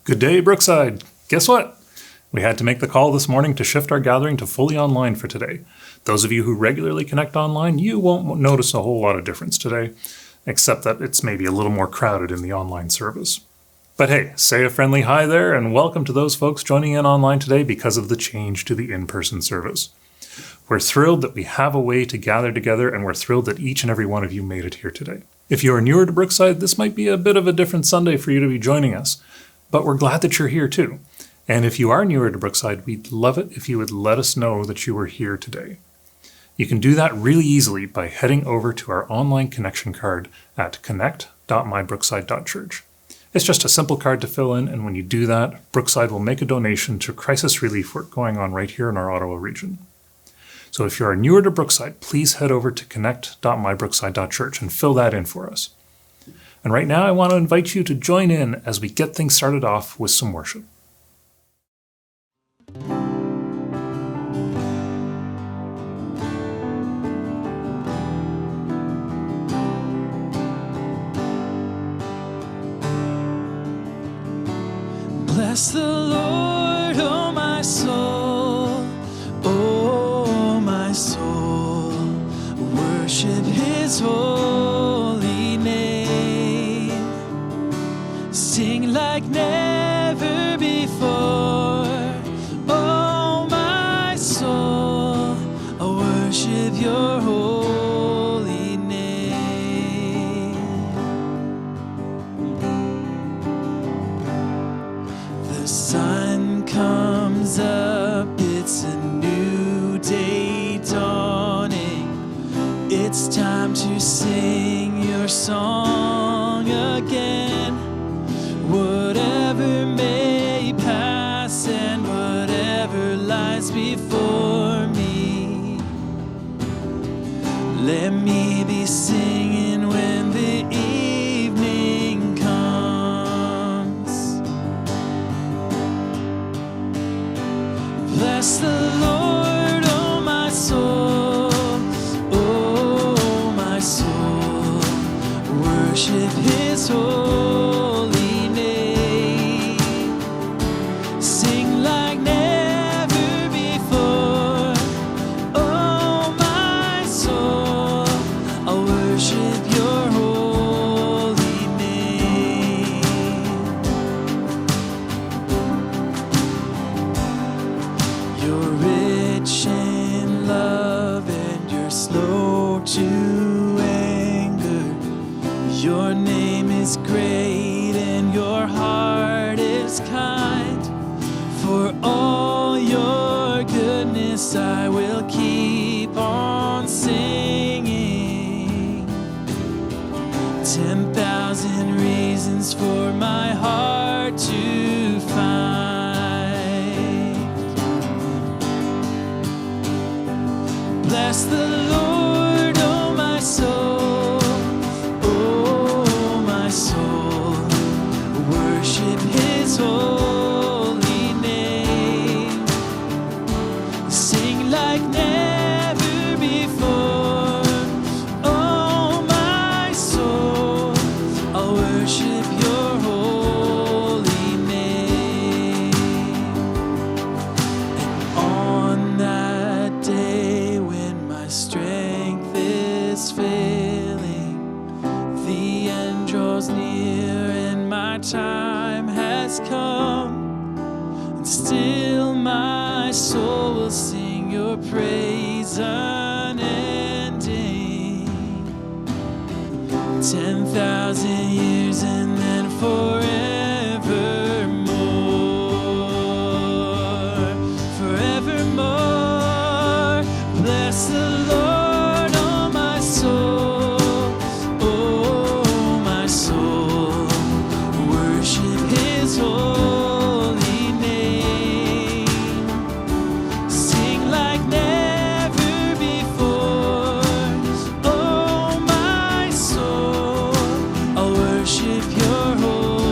Good day, Brookside. Guess what? We had to make the call this morning to shift our gathering to fully online for today. Those of you who regularly connect online, you won't notice a whole lot of difference today, except that it's maybe a little more crowded in the online service. But hey, say a friendly hi there and welcome to those folks joining in online today because of the change to the in-person service. We're thrilled that we have a way to gather together, and we're thrilled that each and every one of you made it here today. If you are newer to Brookside, this might be a bit of a different Sunday for you to be joining us, but we're glad that you're here too. And if you are newer to Brookside, we'd love it if you would let us know that you were here today. You can do that really easily by heading over to our online connection card at connect.mybrookside.church. It's just a simple card to fill in, and when you do that, Brookside will make a donation to crisis relief work going on right here in our Ottawa region. So if you are newer to Brookside, please head over to connect.mybrookside.church and fill that in for us. And right now, I want to invite you to join in as we get things started off with some worship. Bless the Lord, oh my soul, oh my soul, worship His holy name, sing like never before, oh my soul, I worship your holy name. The sun comes up, it's a new day dawning. It's time to sing your song again. Whatever may pass and whatever lies before me, let me be singing when the evening comes. Bless the Lord, oh my soul, oh my soul, worship His holy name, sing like never before, oh my soul, I'll worship your holy name. You're rich in love and you're slow to anger. Your name is great and your heart is kind. For all your goodness I will keep on singing. 10,000 reasons for my heart to find. Bless the Lord, oh my soul, oh my soul, worship His holy name, sing like never before, oh my soul, I'll worship your holy name. And on that day when my strength is failing, the end draws near and my time has come, and still my soul will sing your praise unending. 10,000 years and then forevermore, forevermore. Bless the Lord, oh my soul, oh my soul, worship His holy name, sing like never before, oh my soul, I'll worship your holy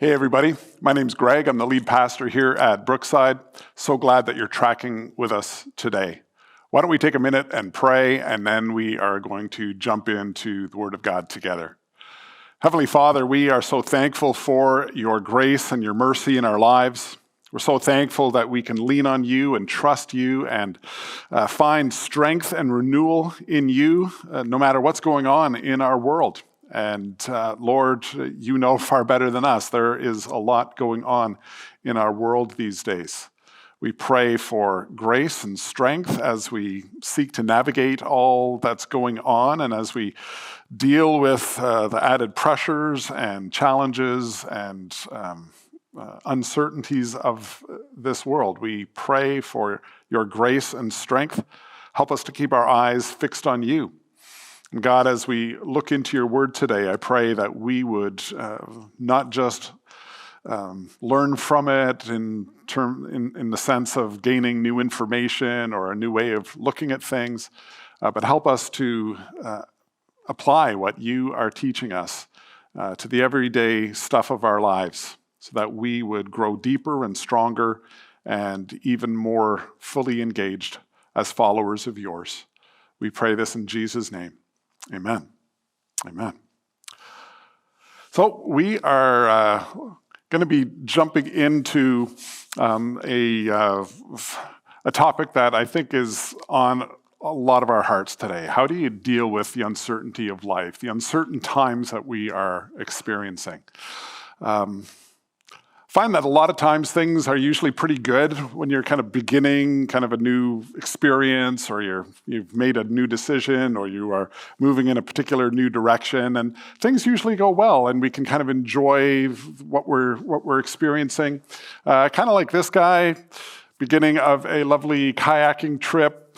Hey everybody, my name's Greg. I'm the lead pastor here at Brookside. So glad that you're tracking with us today. Why don't we take a minute and pray, and then we are going to jump into the Word of God together. Heavenly Father, we are so thankful for your grace and your mercy in our lives. We're so thankful that we can lean on you and trust you and find strength and renewal in you, no matter what's going on in our world. And Lord, you know far better than us. There is a lot going on in our world these days. We pray for grace and strength as we seek to navigate all that's going on and as we deal with the added pressures and challenges and uncertainties of this world. We pray for your grace and strength. Help us to keep our eyes fixed on you. And God, as we look into your word today, I pray that we would not just learn from it in the sense of gaining new information or a new way of looking at things, but help us to apply what you are teaching us to the everyday stuff of our lives so that we would grow deeper and stronger and even more fully engaged as followers of yours. We pray this in Jesus' name. Amen. Amen. So we are going to be jumping into a topic that I think is on a lot of our hearts today. How do you deal with the uncertainty of life, the uncertain times that we are experiencing? Find that a lot of times things are usually pretty good when you're kind of beginning kind of a new experience, or you've made a new decision, or you are moving in a particular new direction, and things usually go well, and we can kind of enjoy what we're experiencing. Kind of like this guy, beginning of a lovely kayaking trip,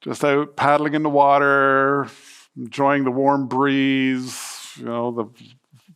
just out paddling in the water, enjoying the warm breeze, the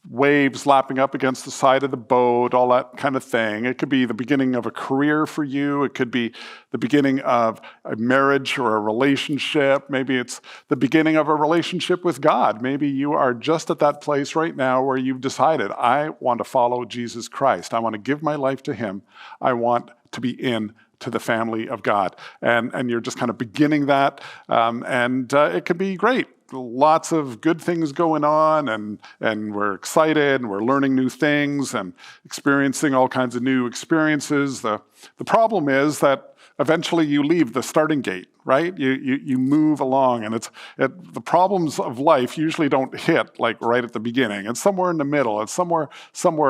waves lapping up against the side of the boat, all that kind of thing. It could be the beginning of a career for you. It could be the beginning of a marriage or a relationship. Maybe it's the beginning of a relationship with God. Maybe you are just at that place right now where you've decided, I want to follow Jesus Christ. I want to give my life to him. I want to be in to the family of God. And you're just kind of beginning that. And it could be great. Lots of good things going on, and we're excited, and we're learning new things and experiencing all kinds of new experiences. The problem is that eventually you leave the starting gate, right? You move along, and the problems of life usually don't hit like right at the beginning. It's somewhere in the middle. It's somewhere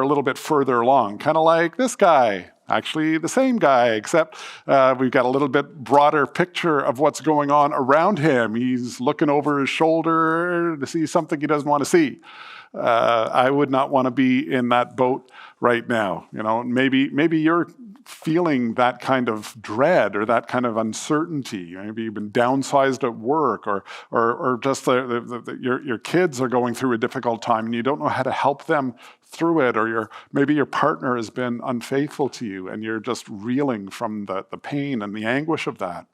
a little bit further along, kind of like this guy. Actually, the same guy, except we've got a little bit broader picture of what's going on around him. He's looking over his shoulder to see something he doesn't want to see. I would not want to be in that boat right now. Maybe you're feeling that kind of dread or that kind of uncertainty. Maybe you've been downsized at work, or just your kids are going through a difficult time and you don't know how to help them through it, or maybe your partner has been unfaithful to you and you're just reeling from the pain and the anguish of that.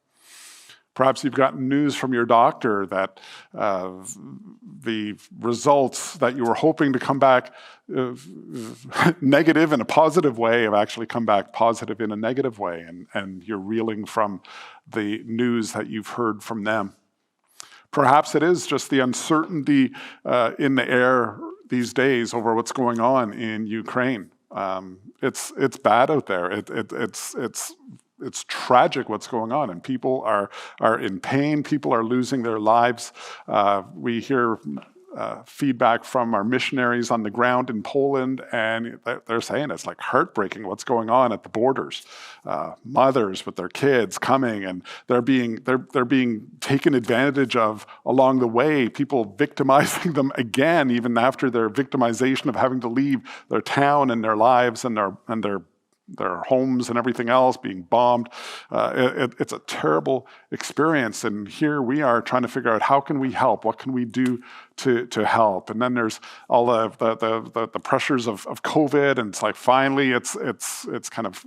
Perhaps you've gotten news from your doctor that the results that you were hoping to come back negative in a positive way have actually come back positive in a negative way, and you're reeling from the news that you've heard from them. Perhaps it is just the uncertainty in the air these days over what's going on in Ukraine. It's bad out there. It's tragic what's going on, and people are in pain. People are losing their lives. We hear feedback from our missionaries on the ground in Poland, and they're saying it's like heartbreaking what's going on at the borders. Mothers with their kids coming, and they're being taken advantage of along the way. People victimizing them again, even after their victimization of having to leave their town and their lives and their their homes and everything else being bombed. It's a terrible experience. And here we are trying to figure out how can we help? What can we do to help? And then there's all of the pressures of COVID, and it's like finally it's kind of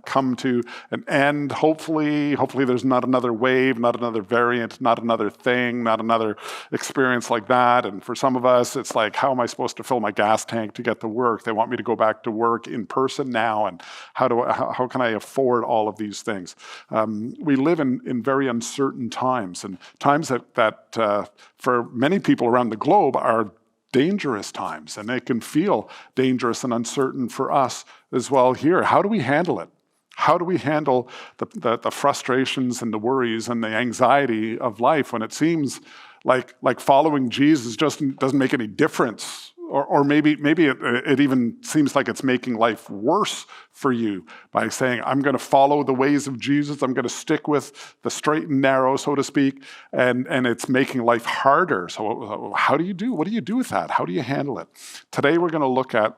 come to an end. Hopefully there's not another wave, not another variant, not another thing, not another experience like that. And for some of us, it's like, how am I supposed to fill my gas tank to get to work? They want me to go back to work in person now, and how can I afford all of these things? We live in very uncertain times, and times that for many people around the globe are dangerous times, and they can feel dangerous and uncertain for us as well here. How do we handle it? How do we handle the frustrations and the worries and the anxiety of life when it seems like following Jesus just doesn't make any difference? Or maybe it even seems like it's making life worse for you by saying, I'm going to follow the ways of Jesus. I'm going to stick with the straight and narrow, so to speak, and it's making life harder. So what do you do with that? How do you handle it? Today we're going to look at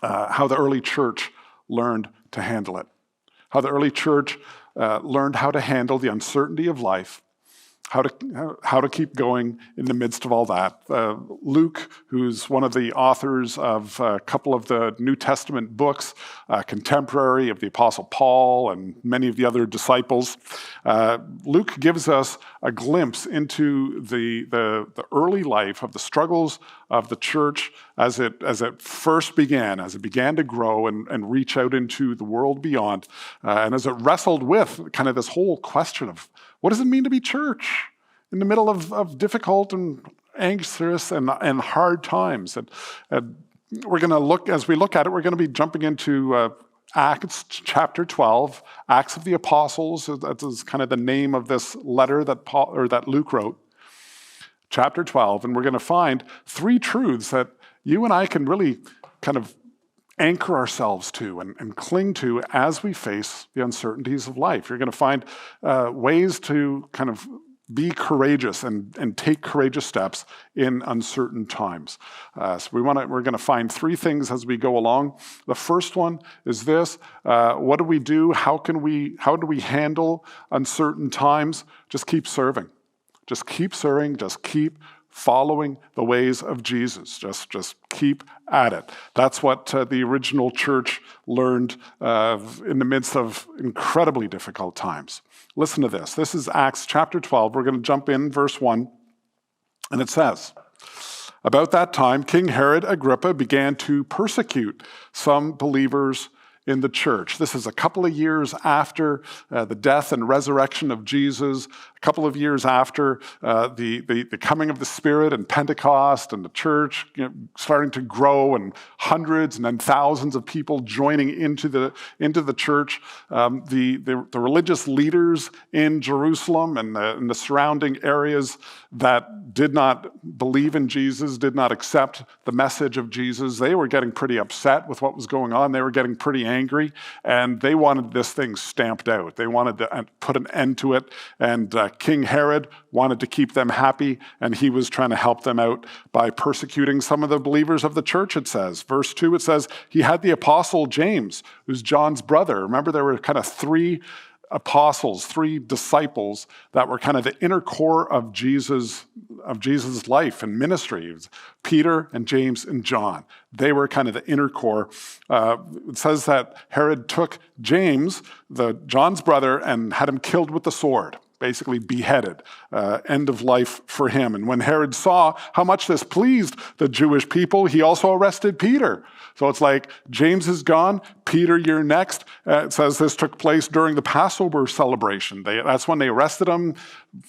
how the early church learned to handle it. How the early church learned how to handle the uncertainty of life, how to keep going in the midst of all that. Luke, who's one of the authors of a couple of the New Testament books, contemporary of the Apostle Paul and many of the other disciples, Luke gives us a glimpse into the early life of the struggles of the church as it first began, as it began to grow and reach out into the world beyond, and as it wrestled with kind of this whole question of, what does it mean to be church in the middle of difficult and anxious and hard times? And we're going to look, as we look at it, we're going to be jumping into Acts chapter 12, Acts of the Apostles. That is kind of the name of this letter that Luke wrote. Chapter 12, and we're going to find three truths that you and I can really kind of anchor ourselves to and cling to as we face the uncertainties of life. You're going to find ways to kind of be courageous and take courageous steps in uncertain times. So we're going to find three things as we go along. The first one is this: what do we do? How do we handle uncertain times? Just keep serving. Just keep serving. Just keep following the ways of Jesus. Just keep at it. That's what the original church learned in the midst of incredibly difficult times. Listen to this. This is Acts chapter 12. We're going to jump in verse 1. And it says, about that time, King Herod Agrippa began to persecute some believers in the church. This is a couple of years after the death and resurrection of Jesus, a couple of years after the coming of the Spirit and Pentecost and the church starting to grow and hundreds and then thousands of people joining into the church. The religious leaders in Jerusalem and the surrounding areas that did not believe in Jesus, did not accept the message of Jesus, they were getting pretty upset with what was going on. They were getting pretty angry, and they wanted this thing stamped out. They wanted to put an end to it, and King Herod wanted to keep them happy, and he was trying to help them out by persecuting some of the believers of the church, it says. Verse 2, it says, he had the apostle James, who's John's brother. Remember, there were kind of three apostles, three disciples that were kind of the inner core of Jesus' life and ministry. It was Peter and James and John. They were kind of the inner core. It says that Herod took James, John's brother, and had him killed with the sword, basically beheaded, end of life for him. And when Herod saw how much this pleased the Jewish people, he also arrested Peter. So it's like, James is gone, Peter, you're next. It says this took place during the Passover celebration. That's when they arrested him.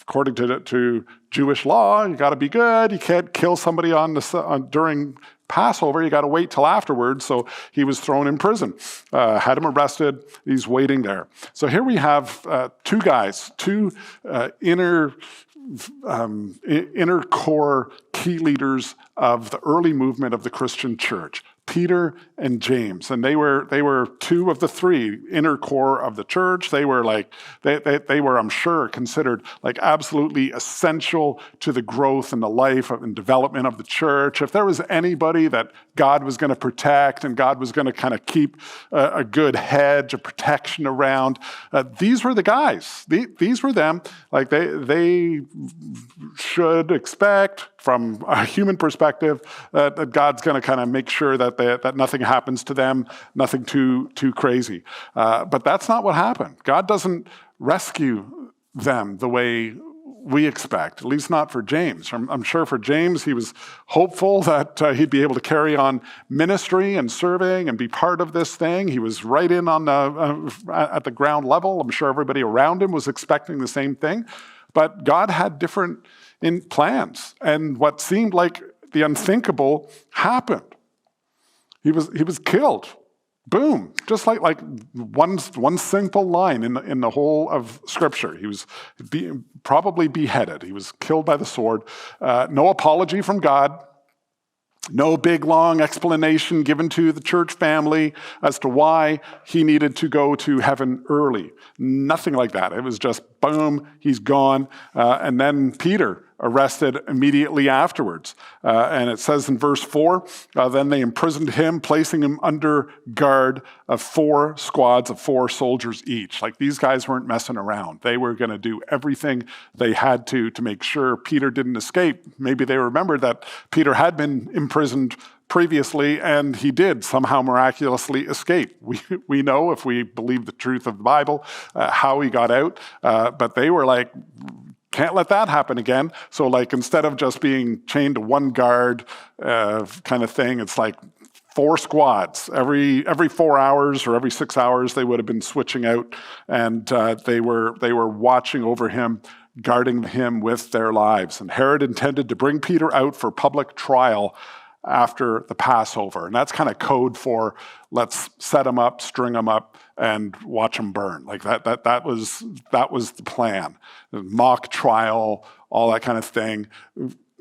According to Jewish law, you got to be good. You can't kill somebody during Passover. You got to wait till afterwards. So he was thrown in prison, had him arrested. He's waiting there. So here we have two guys, two inner core key leaders of the early movement of the Christian church. Peter and James, and they were two of the three inner core of the church. They were they were, I'm sure, considered like absolutely essential to the growth and the life and development of the church. If there was anybody that God was going to protect and God was going to kind of keep a good hedge, a protection around, these were the guys. These were them. Like they should expect, from a human perspective, that God's going to kind of make sure that nothing happens to them, nothing too crazy. But that's not what happened. God doesn't rescue them the way we expect, at least not for James. I'm sure for James, he was hopeful that he'd be able to carry on ministry and serving and be part of this thing. He was right in on at the ground level. I'm sure everybody around him was expecting the same thing. But God had different plans, and what seemed like the unthinkable happened. He was killed. Boom. Just like one simple line in the whole of Scripture. He was probably beheaded. He was killed by the sword. No apology from God. No big, long explanation given to the church family as to why he needed to go to heaven early. Nothing like that. It was just, boom, he's gone. And then Peter arrested immediately afterwards. And it says in verse 4, then they imprisoned him, placing him under guard of 4 squads of 4 soldiers each. Like, these guys weren't messing around. They were going to do everything they had to make sure Peter didn't escape. Maybe they remembered that Peter had been imprisoned previously, and he did somehow miraculously escape. We know, if we believe the truth of the Bible, how he got out. But they were like, can't let that happen again. So like, instead of just being chained to one guard kind of thing, it's like 4 squads. Every 4 hours or every 6 hours, they would have been switching out, and they were watching over him, guarding him with their lives. And Herod intended to bring Peter out for public trial after the Passover. And that's kind of code for, let's set him up, string him up, and watch him burn. Like that was the plan. Mock trial, all that kind of thing.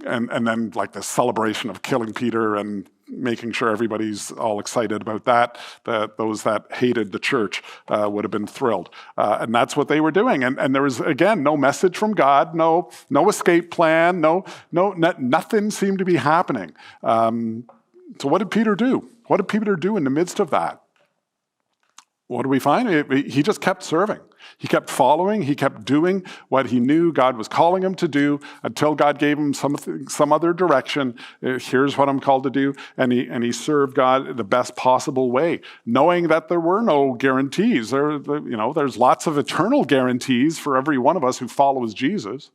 And then like the celebration of killing Peter and making sure everybody's all excited about that those that hated the church would have been thrilled. And that's what they were doing. And there was, again, no message from God, no escape plan, nothing seemed to be happening. So what did Peter do? What did Peter do in the midst of that? What do we find? He just kept serving. He kept following. He kept doing what he knew God was calling him to do until God gave him some other direction. Here's what I'm called to do. And he served God the best possible way, knowing that there were no guarantees. There's lots of eternal guarantees for every one of us who follows Jesus.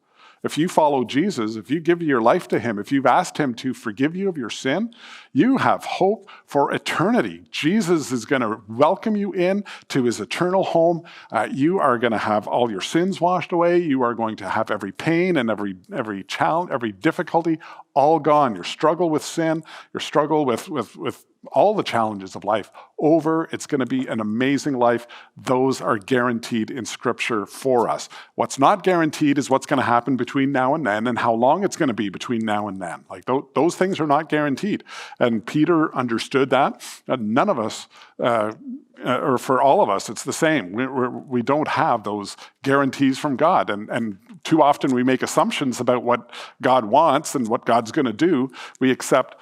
If you follow Jesus, if you give your life to him, if you've asked him to forgive you of your sin, you have hope for eternity. Jesus is going to welcome you in to his eternal home. You are going to have all your sins washed away. You are going to have every pain and every challenge, every difficulty all gone. Your struggle with sin, your struggle with all the challenges of life over. It's going to be an amazing life. Those are guaranteed in Scripture for us. What's not guaranteed is what's going to happen between now and then, and how long it's going to be between now and then. Like those things are not guaranteed. And Peter understood that. None of us, or for all of us, it's the same. We don't have those guarantees from God. And too often we make assumptions about what God wants and what God's going to do. We expect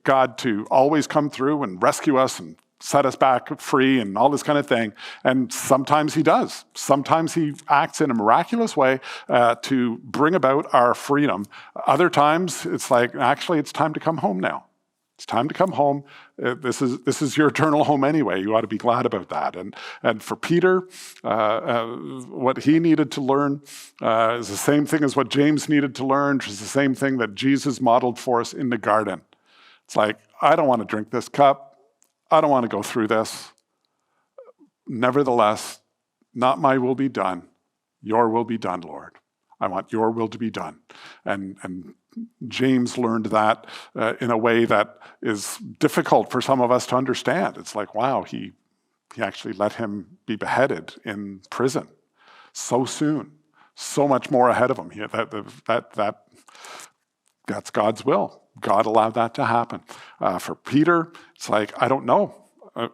God to always come through and rescue us and set us back free and all this kind of thing. And sometimes he does. Sometimes he acts in a miraculous way to bring about our freedom. Other times it's like, actually, it's time to come home now. It's time to come home. This is your eternal home anyway. You ought to be glad about that. And for Peter, what he needed to learn is the same thing as what James needed to learn. It's the same thing that Jesus modeled for us in the garden. It's like, I don't want to drink this cup. I don't want to go through this. Nevertheless, not my will be done. Your will be done, Lord. I want your will to be done. And James learned that in a way that is difficult for some of us to understand. It's like, wow, he actually let him be beheaded in prison so soon, so much more ahead of him. That's God's will. God allowed that to happen. For Peter, it's like, I don't know.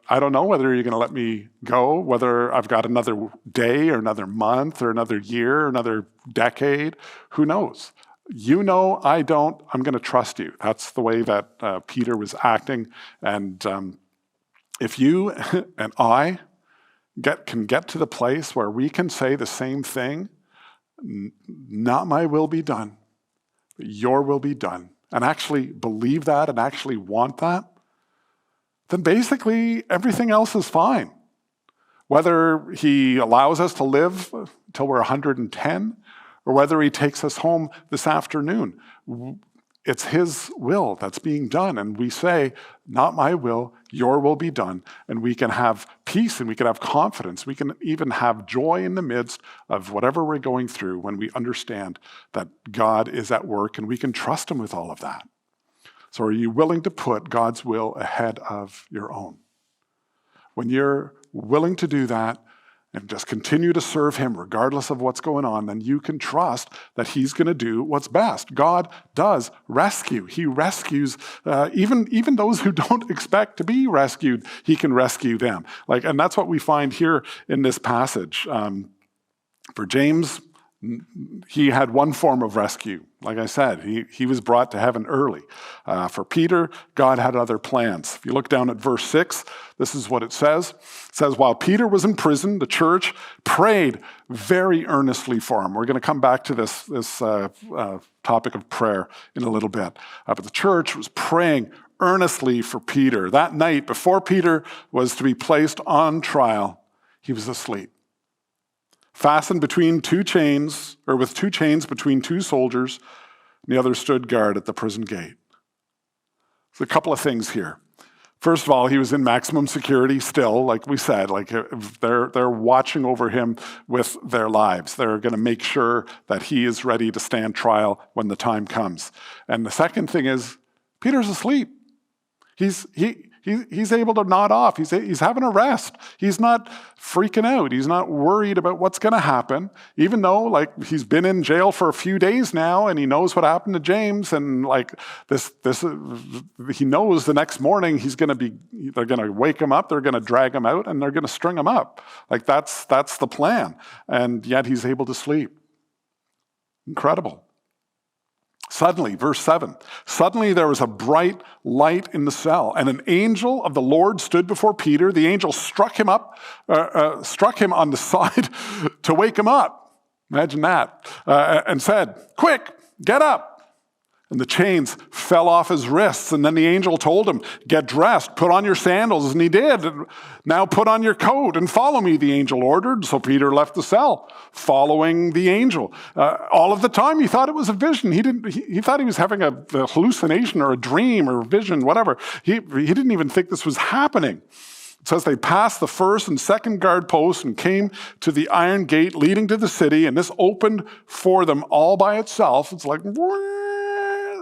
I don't know whether you're going to let me go, whether I've got another day or another month or another year or another decade. Who knows? You know, I don't. I'm going to trust you. That's the way that Peter was acting. And if you and I can get to the place where we can say the same thing, not my will be done, but your will be done, and actually believe that and actually want that, then basically everything else is fine. Whether he allows us to live till we're 110, or whether he takes us home this afternoon, it's his will that's being done. And we say, not my will, your will be done. And we can have peace and we can have confidence. We can even have joy in the midst of whatever we're going through when we understand that God is at work and we can trust him with all of that. So are you willing to put God's will ahead of your own? When you're willing to do that and just continue to serve him regardless of what's going on, then you can trust that he's going to do what's best. God does rescue. He rescues even those who don't expect to be rescued. He can rescue them. And that's what we find here in this passage. For James, he had one form of rescue. Like I said, he was brought to heaven early. For Peter, God had other plans. If you look down at verse 6, this is what it says. It says, while Peter was in prison, the church prayed very earnestly for him. We're going to come back to this topic of prayer in a little bit. But the church was praying earnestly for Peter. That night, before Peter was to be placed on trial, he was asleep, fastened between two chains, or with two chains between two soldiers, and the other stood guard at the prison gate. There's a couple of things here. First of all, he was in maximum security still, like we said. They're watching over him with their lives. They're going to make sure that he is ready to stand trial when the time comes. And the second thing is, Peter's asleep. He's able to nod off. He's having a rest. He's not freaking out. He's not worried about what's going to happen, even though he's been in jail for a few days now and he knows what happened to James. And he knows the next morning they're going to wake him up, they're going to drag him out, and they're going to string him up. That's the plan. And yet he's able to sleep. Incredible. Suddenly, verse 7, suddenly there was a bright light in the cell, and an angel of the Lord stood before Peter. The angel struck him on the side to wake him up. Imagine that. And said, quick, get up. And the chains fell off his wrists. And then the angel told him, get dressed, put on your sandals. And he did. Now put on your coat and follow me, the angel ordered. So Peter left the cell, following the angel. All of the time he thought it was a vision. He thought he was having a hallucination or a dream or a vision, whatever. He didn't even think this was happening. It says they passed the first and second guard posts and came to the iron gate leading to the city. And this opened for them all by itself. It's like,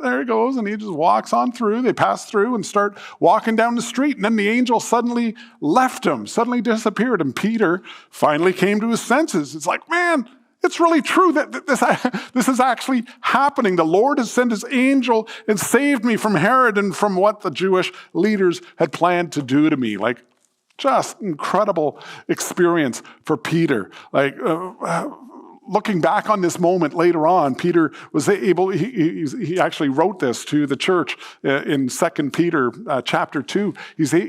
there he goes, and he just walks on through. They pass through and start walking down the street, and then the angel suddenly left him, suddenly disappeared, and Peter finally came to his senses. It's like, man, it's really true that this is actually happening. The Lord has sent his angel and saved me from Herod and from what the Jewish leaders had planned to do to me. Just incredible experience for Peter. Looking back on this moment later on, Peter was able, he actually wrote this to the church in 2 Peter chapter 2.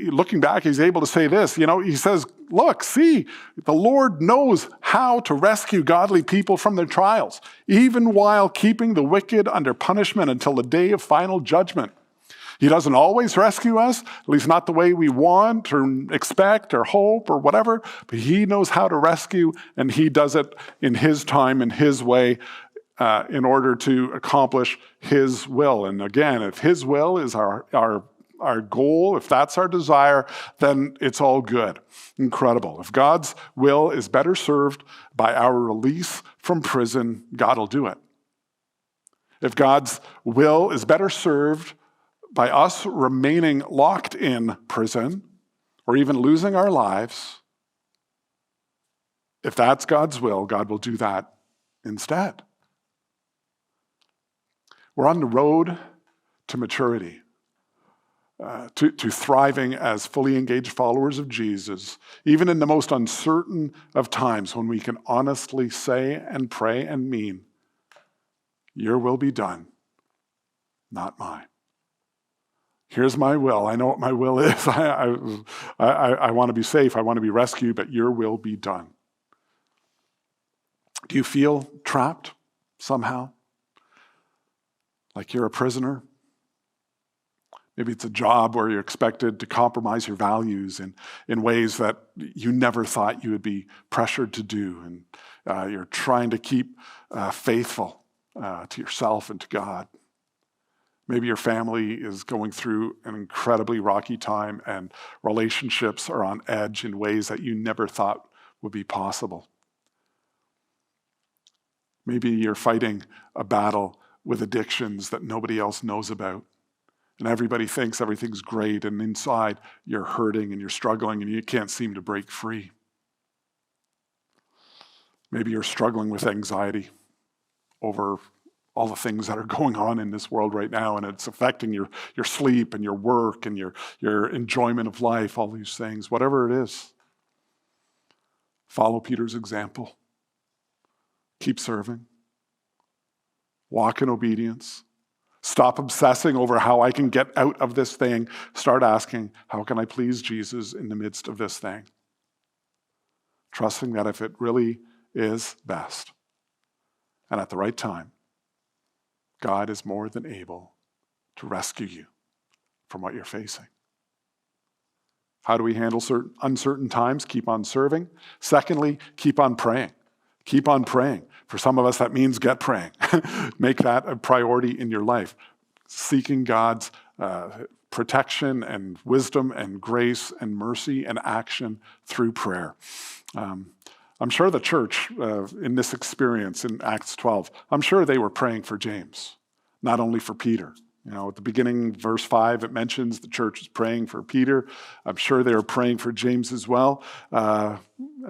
Looking back, he's able to say this, he says, look, see, the Lord knows how to rescue godly people from their trials, even while keeping the wicked under punishment until the day of final judgment. He doesn't always rescue us, at least not the way we want or expect or hope or whatever, but he knows how to rescue, and he does it in his time, in his way, in order to accomplish his will. And again, if his will is our goal, if that's our desire, then it's all good. Incredible. If God's will is better served by our release from prison, God will do it. If God's will is better served by us remaining locked in prison or even losing our lives, if that's God's will, God will do that instead. We're on the road to maturity, to thriving as fully engaged followers of Jesus, even in the most uncertain of times when we can honestly say and pray and mean, your will be done, not mine. Here's my will. I know what my will is. I want to be safe. I want to be rescued, but your will be done. Do you feel trapped somehow? Like you're a prisoner? Maybe it's a job where you're expected to compromise your values in ways that you never thought you would be pressured to do. And you're trying to keep faithful to yourself and to God. Maybe your family is going through an incredibly rocky time and relationships are on edge in ways that you never thought would be possible. Maybe you're fighting a battle with addictions that nobody else knows about. And everybody thinks everything's great, and inside you're hurting and you're struggling and you can't seem to break free. Maybe you're struggling with anxiety over all the things that are going on in this world right now, and it's affecting your sleep and your work and your enjoyment of life, all these things. Whatever it is, follow Peter's example. Keep serving. Walk in obedience. Stop obsessing over how I can get out of this thing. Start asking, how can I please Jesus in the midst of this thing? Trusting that if it really is best and at the right time, God is more than able to rescue you from what you're facing. How do we handle uncertain times? Keep on serving. Secondly, keep on praying. Keep on praying. For some of us, that means get praying. Make that a priority in your life. Seeking God's protection and wisdom and grace and mercy and action through prayer. I'm sure the church, in this experience in Acts 12, I'm sure they were praying for James, not only for Peter. You know, at the beginning, verse 5, it mentions the church is praying for Peter. I'm sure they were praying for James as well. And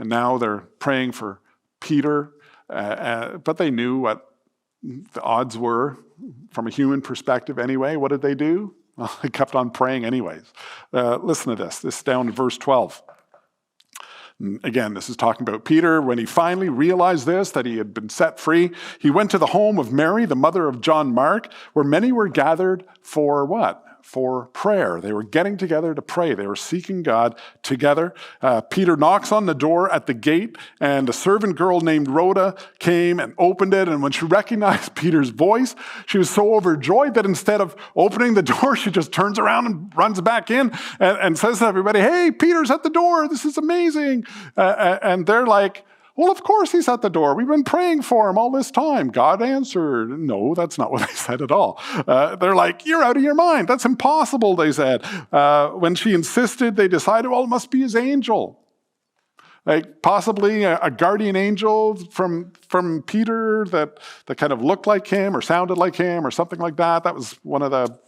now they're praying for Peter, but they knew what the odds were from a human perspective anyway. What did they do? Well, they kept on praying anyways. Listen to this. This is down in verse 12. Again, this is talking about Peter. When he finally realized this, that he had been set free, he went to the home of Mary, the mother of John Mark, where many were gathered for what? For prayer. They were getting together to pray. They were seeking God together. Peter knocks on the door at the gate, and a servant girl named Rhoda came and opened it. And when she recognized Peter's voice, she was so overjoyed that instead of opening the door, she just turns around and runs back in and says to everybody, "Hey, Peter's at the door. This is amazing." And they're like, "Well, of course he's at the door. We've been praying for him all this time. God answered." No, that's not what they said at all. They're like, "You're out of your mind. That's impossible," they said. When she insisted, they decided, well, it must be his angel. Like possibly a guardian angel from Peter that kind of looked like him or sounded like him or something like that. That was one of the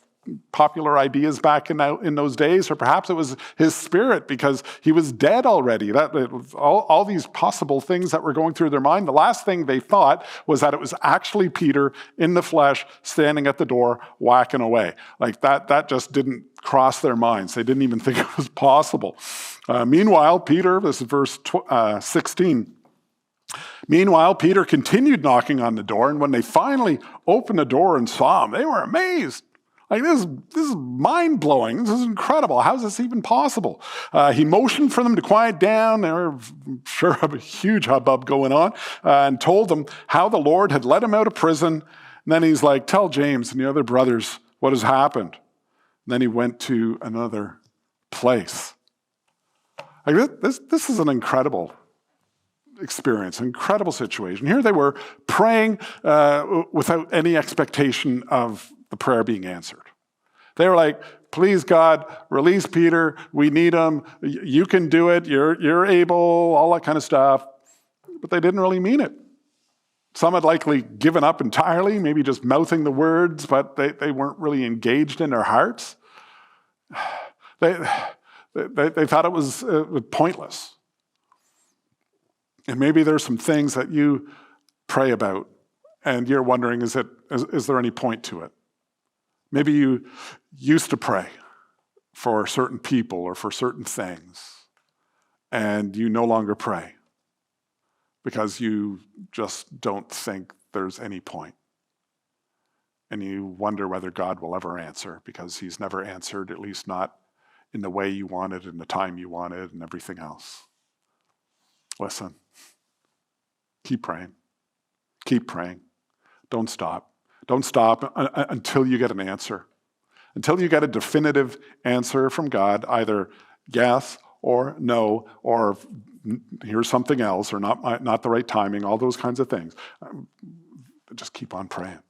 popular ideas back in those days, or perhaps it was his spirit because he was dead already. All these possible things that were going through their mind. The last thing they thought was that it was actually Peter in the flesh standing at the door whacking away. Like that just didn't cross their minds. They didn't even think it was possible. Meanwhile, Peter, this is verse 16, meanwhile, Peter continued knocking on the door, and when they finally opened the door and saw him, they were amazed. Like, this is mind-blowing. This is incredible. How is this even possible? He motioned for them to quiet down. They were sure of a huge hubbub going on, and told them how the Lord had let him out of prison. And then he's like, "Tell James and the other brothers what has happened." And then he went to another place. Like, this is an incredible experience, an incredible situation. Here they were praying without any expectation of the prayer being answered. They were like, "Please, God, release Peter. We need him. You can do it. You're able," all that kind of stuff. But they didn't really mean it. Some had likely given up entirely, maybe just mouthing the words, but they weren't really engaged in their hearts. They thought it was pointless. And maybe there's some things that you pray about, and you're wondering, is there any point to it? Maybe you used to pray for certain people or for certain things, and you no longer pray because you just don't think there's any point. And you wonder whether God will ever answer because he's never answered, at least not in the way you wanted, in the time you wanted, and everything else. Listen, keep praying. Keep praying. Don't stop. Don't stop until you get an answer. Until you get a definitive answer from God, either yes or no, or here's something else, or not the right timing, all those kinds of things. Just keep on praying.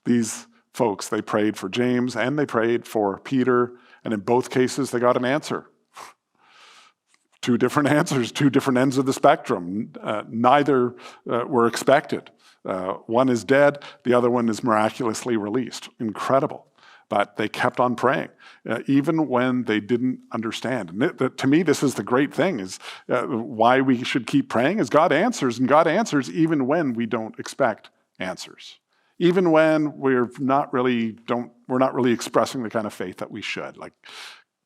These folks, they prayed for James and they prayed for Peter, and in both cases they got an answer. Two different answers, two different ends of the spectrum. Neither were expected. One is dead, the other one is miraculously released. Incredible. But they kept on praying, even when they didn't understand. And to me, this is the great thing, is why we should keep praying, is God answers, and God answers even when we don't expect answers. Even when we're not really expressing the kind of faith that we should. Like,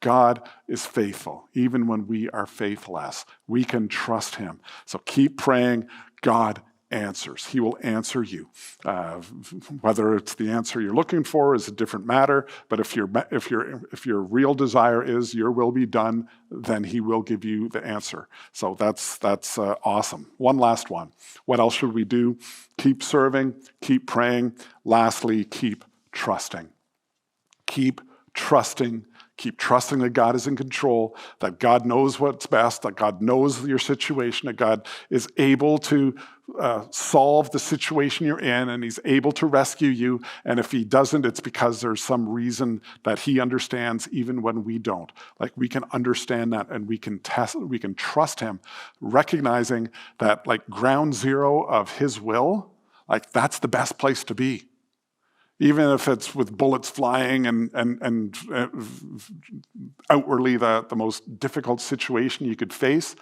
God is faithful, even when we are faithless. We can trust him. So keep praying. God answers. He will answer you. Whether it's the answer you're looking for is a different matter, but if your real desire is your will be done, then he will give you the answer. So that's awesome. One last one. What else should we do? Keep serving, keep praying. Lastly, keep trusting. Keep trusting. Keep trusting that God is in control, that God knows what's best, that God knows your situation, that God is able to solve the situation you're in, and he's able to rescue you. And if he doesn't, it's because there's some reason that he understands even when we don't. Like, we can understand that, and we can trust him, recognizing that, like, ground zero of his will, like, that's the best place to be. Even if it's with bullets flying and outwardly the most difficult situation you could face,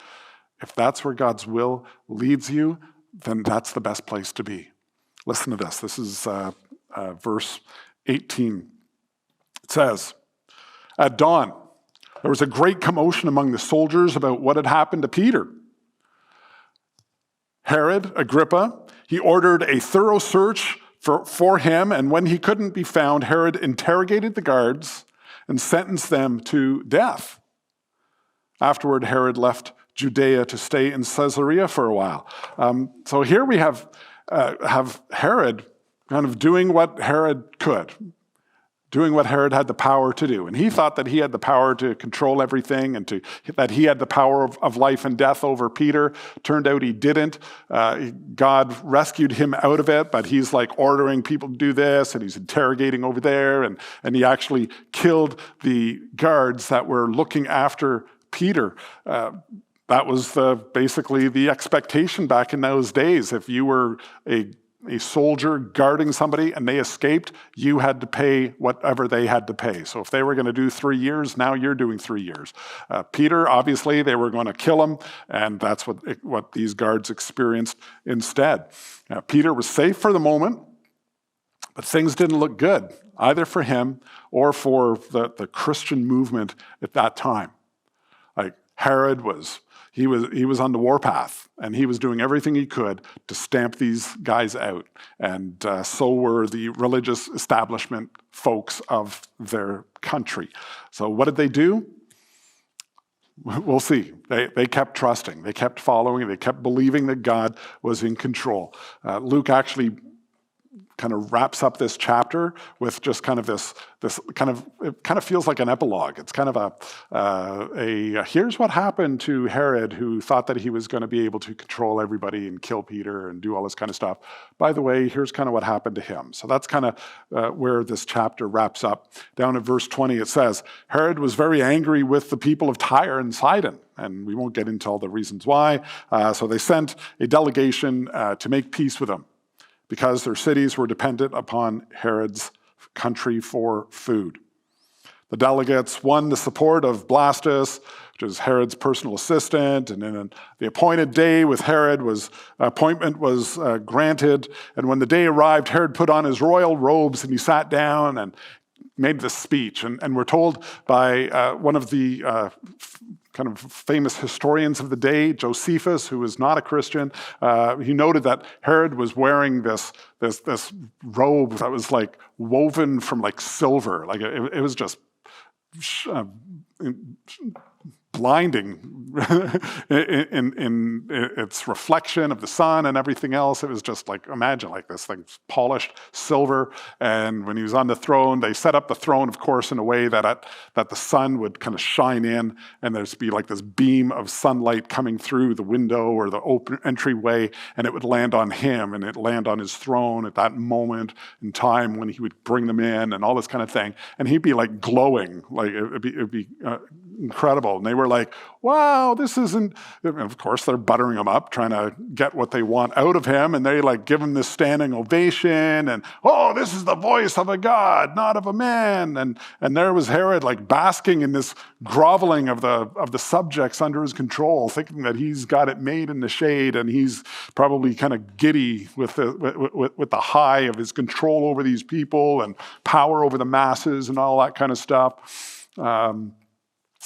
if that's where God's will leads you, then that's the best place to be. Listen to this. This is verse 18. It says, "At dawn, there was a great commotion among the soldiers about what had happened to Peter. Herod Agrippa, he ordered a thorough search for him, and when he couldn't be found, Herod interrogated the guards and sentenced them to death. Afterward, Herod left Judea to stay in Caesarea for a while." So here we have Herod kind of doing what Herod could, doing what Herod had the power to do. And he thought that he had the power to control everything and that he had the power of life and death over Peter. Turned out he didn't. God rescued him out of it, but he's like ordering people to do this, and he's interrogating over there, and he actually killed the guards that were looking after Peter. That was basically the expectation back in those days. If you were a soldier guarding somebody and they escaped, you had to pay whatever they had to pay. So if they were going to do 3 years, now you're doing 3 years. Peter, obviously, they were going to kill him, and that's what these guards experienced instead. Peter was safe for the moment, but things didn't look good, either for him or for the Christian movement at that time. Like, Herod was on the warpath, and he was doing everything he could to stamp these guys out. And so were the religious establishment folks of their country. So what did they do? We'll see. They kept trusting. They kept following. They kept believing that God was in control. Luke actually kind of wraps up this chapter with just kind of this kind of, it kind of feels like an epilogue. It's kind of a here's what happened to Herod, who thought that he was going to be able to control everybody and kill Peter and do all this kind of stuff. By the way, here's kind of what happened to him. So that's kind of where this chapter wraps up. Down at verse 20, it says, "Herod was very angry with the people of Tyre and Sidon." And we won't get into all the reasons why. So they sent a delegation to make peace with them, because their cities were dependent upon Herod's country for food. The delegates won the support of Blastus, which was Herod's personal assistant, and in the appointed day with Herod appointment was granted. And when the day arrived, Herod put on his royal robes and he sat down and made this speech. And we're told by one of the kind of famous historians of the day, Josephus, who was not a Christian, he noted that Herod was wearing this robe that was like woven from like silver. Like it was just blinding in its reflection of the sun and everything else. It was just like, imagine like this thing, polished silver. And when he was on the throne, they set up the throne, of course, in a way that the sun would kind of shine in, and there'd be like this beam of sunlight coming through the window or the open entryway, and it would land on him, and it'd land on his throne at that moment in time when he would bring them in and all this kind of thing. And he'd be like glowing, like it'd be incredible. And they were like, wow, this isn't, and of course they're buttering him up, trying to get what they want out of him. And they like give him this standing ovation and, oh, this is the voice of a God, not of a man. And there was Herod like basking in this groveling of the subjects under his control, thinking that he's got it made in the shade, and he's probably kind of giddy with the high of his control over these people and power over the masses and all that kind of stuff.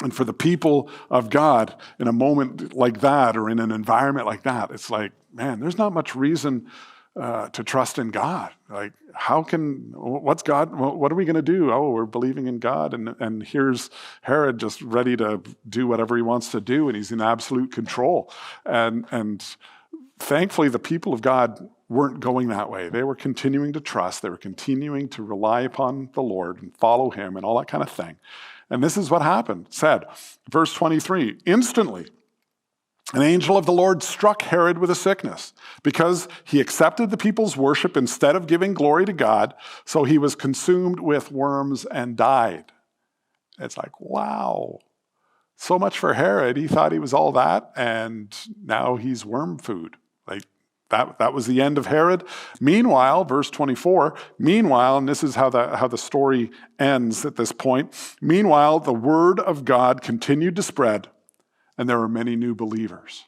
And for the people of God, in a moment like that or in an environment like that, it's like, man, there's not much reason to trust in God. Like, what's God, what are we going to do? Oh, we're believing in God, and here's Herod just ready to do whatever he wants to do, and he's in absolute control. And thankfully, the people of God weren't going that way. They were continuing to trust. They were continuing to rely upon the Lord and follow him and all that kind of thing. And this is what happened. It said, verse 23, instantly, an angel of the Lord struck Herod with a sickness because he accepted the people's worship instead of giving glory to God. So he was consumed with worms and died. It's like, wow. So much for Herod. He thought he was all that, and now he's worm food. Like, that was the end of Herod. Meanwhile, verse 24, and this is how the story ends at this point. Meanwhile, the word of God continued to spread, and there were many new believers.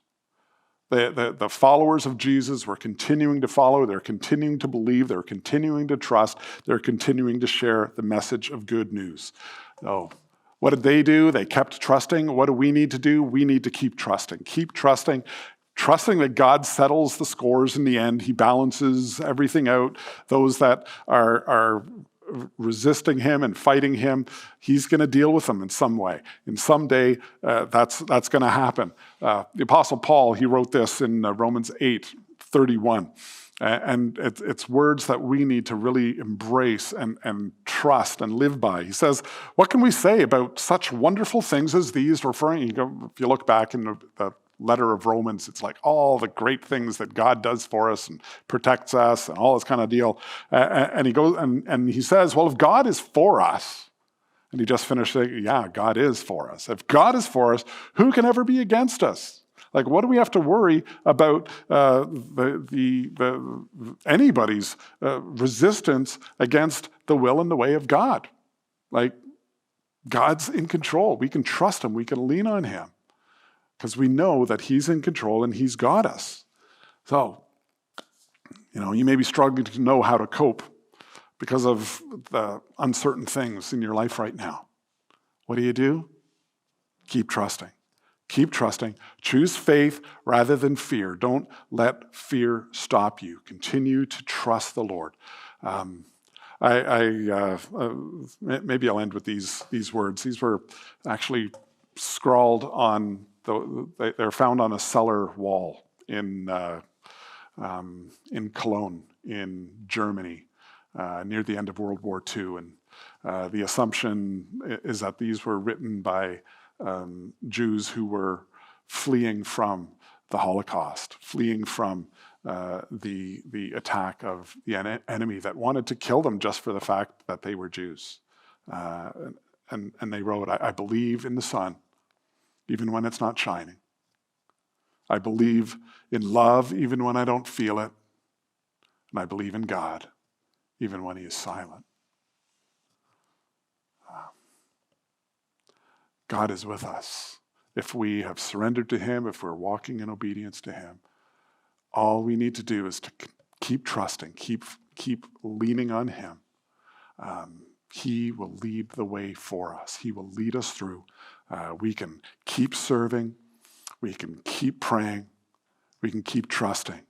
The followers of Jesus were continuing to follow. They're continuing to believe. They're continuing to trust. They're continuing to share the message of good news. So, what did they do? They kept trusting. What do we need to do? We need to keep trusting. Keep trusting. Trusting that God settles the scores in the end. He balances everything out. Those that are resisting him and fighting him, he's going to deal with them in some way. In some day, that's going to happen. The Apostle Paul, he wrote this in Romans 8:31. And it's words that we need to really embrace and trust and live by. He says, what can we say about such wonderful things as these? Referring, if you look back in the letter of Romans, it's like all the great things that God does for us and protects us and all this kind of deal. And he goes and he says, well, if God is for us, and he just finished saying, yeah, God is for us. If God is for us, who can ever be against us? Like, what do we have to worry about anybody's resistance against the will and the way of God? Like, God's in control. We can trust him. We can lean on him because we know that he's in control and he's got us. So, you may be struggling to know how to cope because of the uncertain things in your life right now. What do? Keep trusting. Keep trusting. Choose faith rather than fear. Don't let fear stop you. Continue to trust the Lord. Maybe I'll end with these words. These were actually scrawled on they're found on a cellar wall in Cologne, in Germany, near the end of World War II. And the assumption is that these were written by Jews who were fleeing from the Holocaust, fleeing from the attack of the enemy that wanted to kill them just for the fact that they were Jews. And they wrote, I believe in the sun, even when it's not shining. I believe in love, even when I don't feel it. And I believe in God, even when he is silent. God is with us. If we have surrendered to him, if we're walking in obedience to him, all we need to do is to keep trusting, keep leaning on him. He will lead the way for us. He will lead us through. We can keep serving. We can keep praying. We can keep trusting.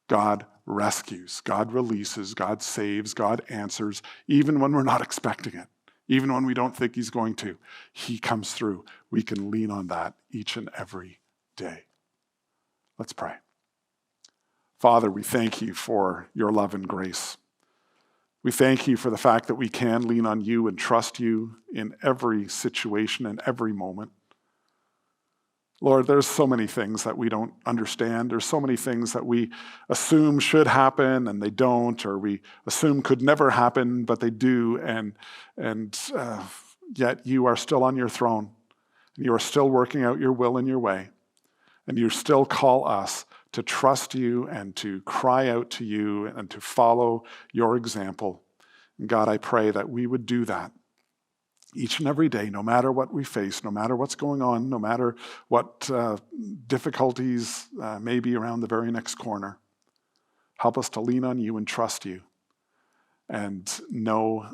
God rescues, God releases, God saves, God answers, even when we're not expecting it, even when we don't think he's going to. He comes through. We can lean on that each and every day. Let's pray. Father, we thank you for your love and grace. We thank you for the fact that we can lean on you and trust you in every situation and every moment. Lord, there's so many things that we don't understand. There's so many things that we assume should happen and they don't, or we assume could never happen, but they do. And yet you are still on your throne. And you are still working out your will and your way. And you still call us to trust you and to cry out to you and to follow your example. And God, I pray that we would do that each and every day, no matter what we face, no matter what's going on, no matter what difficulties may be around the very next corner. Help us to lean on you and trust you and know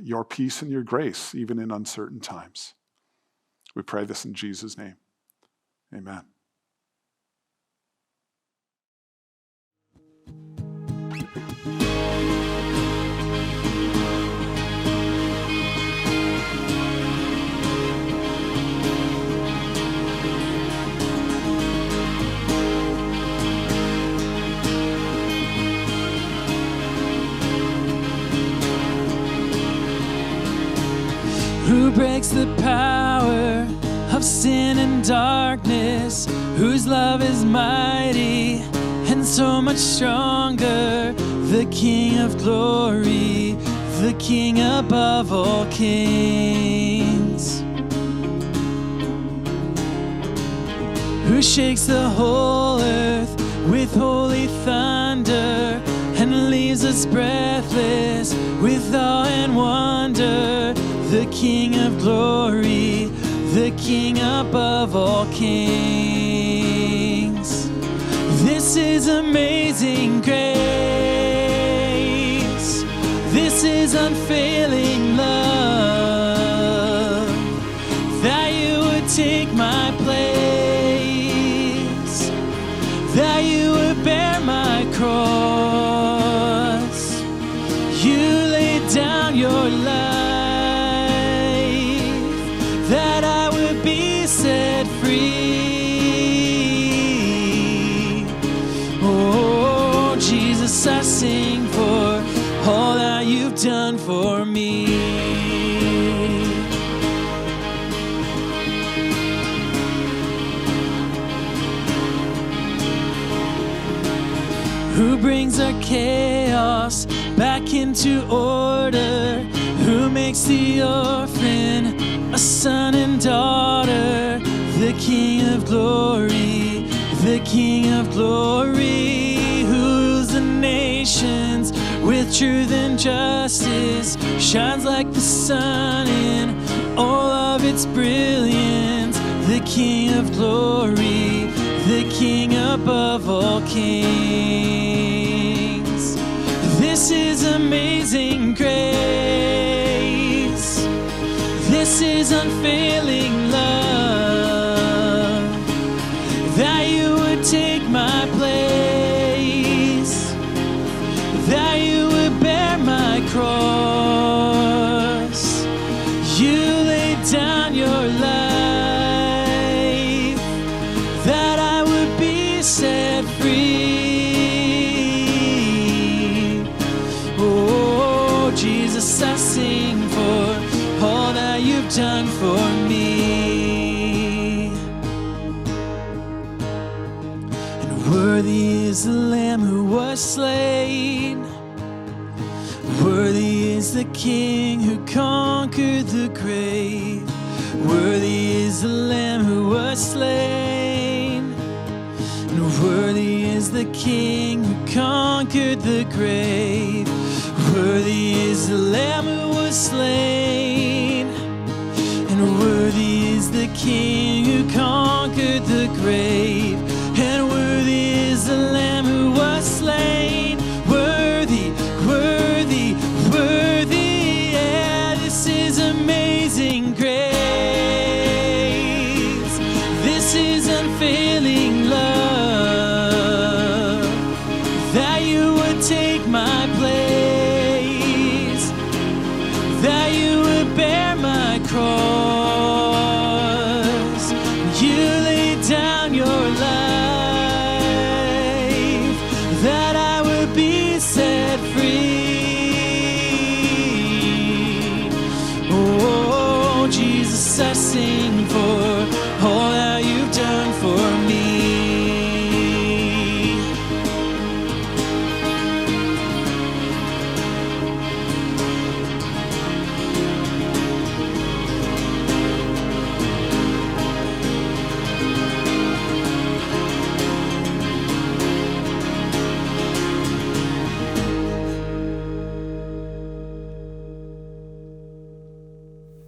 your peace and your grace, even in uncertain times. We pray this in Jesus' name. Amen. Who breaks the power of sin and darkness, whose love is mighty and so much stronger, the King of glory, the King above all kings, who shakes the whole earth with holy thunder and leaves us breathless with awe and wonder, the King of glory, the King above all kings. This is amazing grace. This is unfailing love, that you would take my place, that you would bear my cross. You laid down your life, that I would be set free. Oh, Jesus, I sing for all that you've done for me. Who brings our chaos back into order, who makes the orphan a son and daughter, the King of glory, the King of glory, who rules the nations with truth and justice, shines like the sun in all of its brilliance, the King of glory, the King above all kings. This is amazing grace. This is unfailing love, that you would take my place, that you would bear my cross. You laid down your life, that I would be set free. Oh, Jesus, I sing for all that you've done for me. And worthy is the Lamb who was slain, worthy is the King who conquered the grave, worthy is the Lamb who was slain, and worthy is the King who conquered the grave, worthy is the Lamb who was slain, and worthy is King who conquered the grave, and worthy is the Lamb who was slain. Worthy, worthy, worthy, yeah, this is amazing grace. This is unfailing love, that you would take my place, that you would bear my cross. You laid down your life, that I would be set free. Oh, Jesus, I sing for all that you've done for me.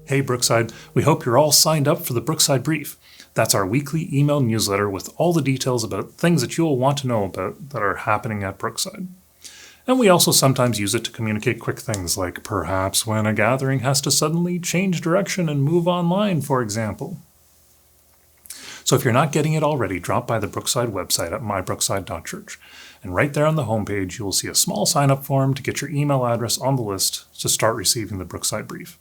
Hey Brookside, we hope you're all signed up for the Brookside Brief. That's our weekly email newsletter with all the details about things that you'll want to know about that are happening at Brookside. And we also sometimes use it to communicate quick things like perhaps when a gathering has to suddenly change direction and move online, for example. So if you're not getting it already, drop by the Brookside website at mybrookside.church. And right there on the homepage, you will see a small sign-up form to get your email address on the list to start receiving the Brookside Brief.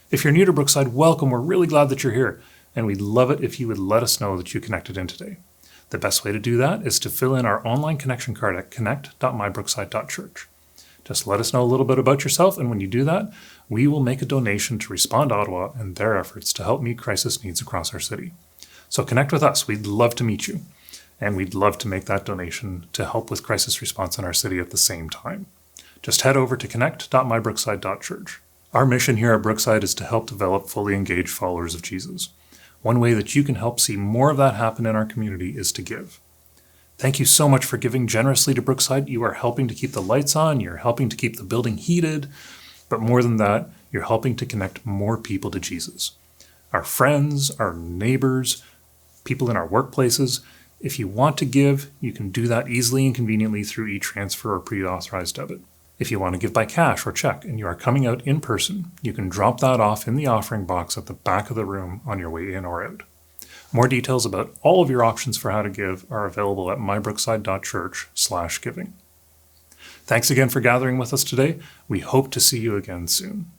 If you're new to Brookside, welcome. We're really glad that you're here, and we'd love it if you would let us know that you connected in today. The best way to do that is to fill in our online connection card at connect.mybrookside.church. Just let us know a little bit about yourself, and when you do that, we will make a donation to Respond Ottawa and their efforts to help meet crisis needs across our city. So connect with us. We'd love to meet you, and we'd love to make that donation to help with crisis response in our city at the same time. Just head over to connect.mybrookside.church. Our mission here at Brookside is to help develop fully engaged followers of Jesus. One way that you can help see more of that happen in our community is to give. Thank you so much for giving generously to Brookside. You are helping to keep the lights on, you're helping to keep the building heated, but more than that, you're helping to connect more people to Jesus. Our friends, our neighbors, people in our workplaces. If you want to give, you can do that easily and conveniently through e-transfer or pre-authorized debit. If you want to give by cash or check and you are coming out in person, you can drop that off in the offering box at the back of the room on your way in or out. More details about all of your options for how to give are available at mybrookside.church/giving. Thanks again for gathering with us today. We hope to see you again soon.